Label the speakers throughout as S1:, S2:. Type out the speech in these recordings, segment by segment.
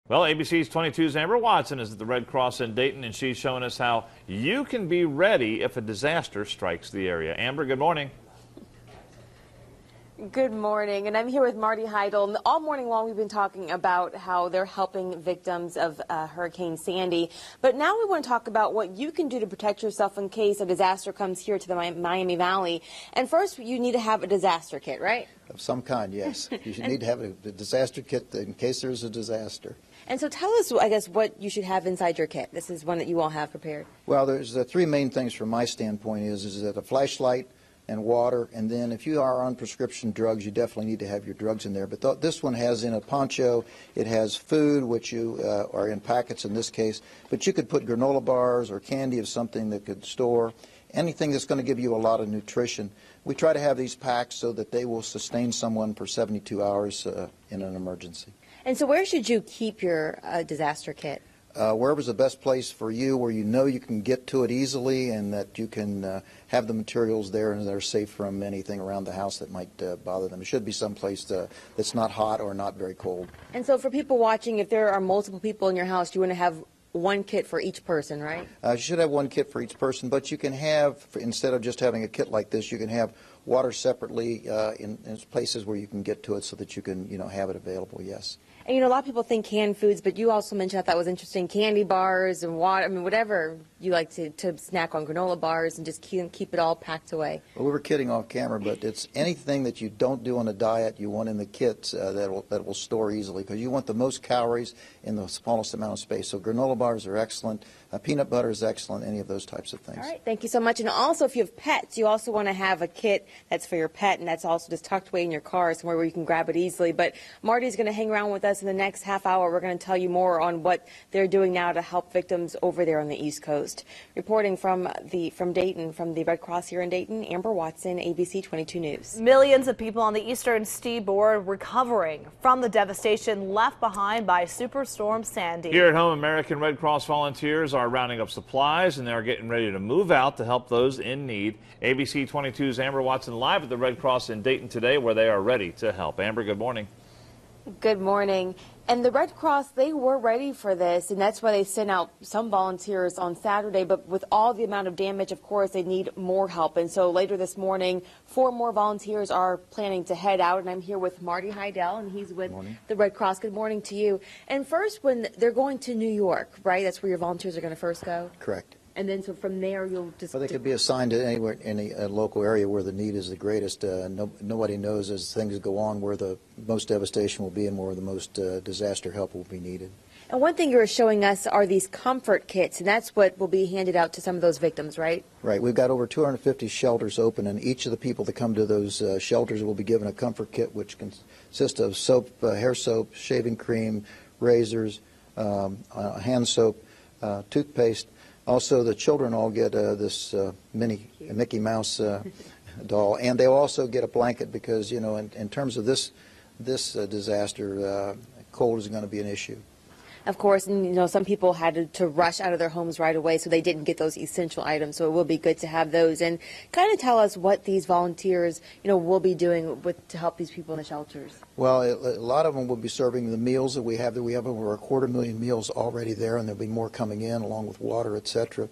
S1: Well, ABC's 22's Amber Watson is at the Red Cross in Dayton, and she's showing us how you can be ready if a disaster strikes the area. Amber, good morning.
S2: Good morning, and I'm here with Marty Heidel. And all morning long, we've been talking about how they're helping victims of Hurricane Sandy. But now we want to talk about what you can do to protect yourself in case a disaster comes here to the Miami Valley. And first, you need to have a disaster kit, right?
S3: Of some kind, yes. You should need to have a disaster kit in case there's a disaster.
S2: And so tell us, I guess, what you should have inside your kit. This is one that you all have prepared.
S3: Well, there's three main things from my standpoint is that a flashlight and water, and then if you are on prescription drugs, you definitely need to have your drugs in there. But this one has in a poncho, it has food, which you are in packets in this case, but you could put granola bars or candy of something that could store, anything that's going to give you a lot of nutrition. We try to have these packed so that they will sustain someone for 72 hours in an emergency.
S2: And so where should you keep your disaster kit?
S3: Wherever's the best place for you, where you know you can get to it easily and that you can have the materials there and they're safe from anything around the house that might bother them. It should be someplace that's not hot or not very cold.
S2: And so for people watching, if there are multiple people in your house, you want to have one kit for each person, right?
S3: You should have one kit for each person, but you can have, instead of just having a kit like this, you can have water separately in places where you can get to it so that you can, have it available, yes.
S2: And, a lot of people think canned foods, but you also mentioned that was interesting, candy bars and water, whatever you like to snack on, granola bars, and just keep it all packed away.
S3: Well, we were kidding off camera, but it's anything that you don't do on a diet you want in the kits that will store easily, because you want the most calories in the smallest amount of space. So granola bars are excellent, peanut butter is excellent, any of those types of things.
S2: All right, thank you so much. And also, if you have pets, you also want to have a kit that's for your pet, and that's also just tucked away in your car somewhere where you can grab it easily. But Marty's going to hang around with us in the next half hour. We're going to tell you more on what they're doing now to help victims over there on the East Coast. Reporting from Dayton, from the Red Cross here in Dayton, Amber Watson, ABC 22 News.
S4: Millions of people on the eastern seaboard recovering from the devastation left behind by Superstorm Sandy.
S1: Here at home, American Red Cross volunteers are rounding up supplies and they're getting ready to move out to help those in need. ABC 22's Amber Watson live at the Red Cross in Dayton today, where they are ready to help. Amber, good morning.
S2: Good morning. And the Red Cross, they were ready for this, and that's why they sent out some volunteers on Saturday. But with all the amount of damage, of course, they need more help. And so later this morning, 4 more volunteers are planning to head out. And I'm here with Marty Heidel, and he's with the Red Cross. Good morning to you. And first, when they're going to New York, right? That's where your volunteers are going to first go?
S3: Correct.
S2: And then so from there, you'll just...
S3: Well, they could be assigned to anywhere, any local area where the need is the greatest. Nobody knows as things go on where the most devastation will be and where the most disaster help will be needed.
S2: And one thing you're showing us are these comfort kits, and that's what will be handed out to some of those victims, right?
S3: Right. We've got over 250 shelters open, and each of the people that come to those shelters will be given a comfort kit, which consists of soap, hair soap, shaving cream, razors, hand soap, toothpaste. Also, the children all get this mini Mickey Mouse doll, and they'll also get a blanket because, in terms of this disaster, cold is going to be an issue.
S2: Of course, and some people had to rush out of their homes right away, so they didn't get those essential items. So it will be good to have those. And kind of tell us what these volunteers, will be doing to help these people in the shelters.
S3: Well, a lot of them will be serving the meals that we have. We have over 250,000 meals already there, and there'll be more coming in, along with water, etc.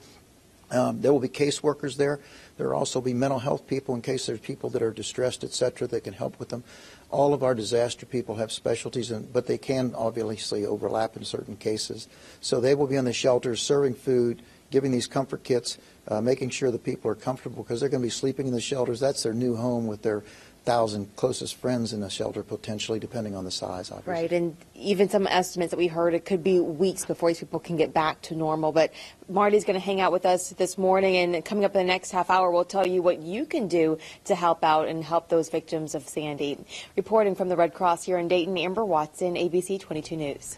S3: There will be caseworkers there. There will also be mental health people in case there's people that are distressed, etc., that can help with them. All of our disaster people have specialties, but they can obviously overlap in certain cases. So they will be in the shelters serving food, giving these comfort kits, making sure the people are comfortable because they're going to be sleeping in the shelters. That's their new home with their 1,000 closest friends in the shelter, potentially, depending on the size, obviously.
S2: Right, and even some estimates that we heard, it could be weeks before these people can get back to normal. But Marty's going to hang out with us this morning, and coming up in the next half hour, we'll tell you what you can do to help out and help those victims of Sandy. Reporting from the Red Cross here in Dayton, Amber Watson, ABC 22 News.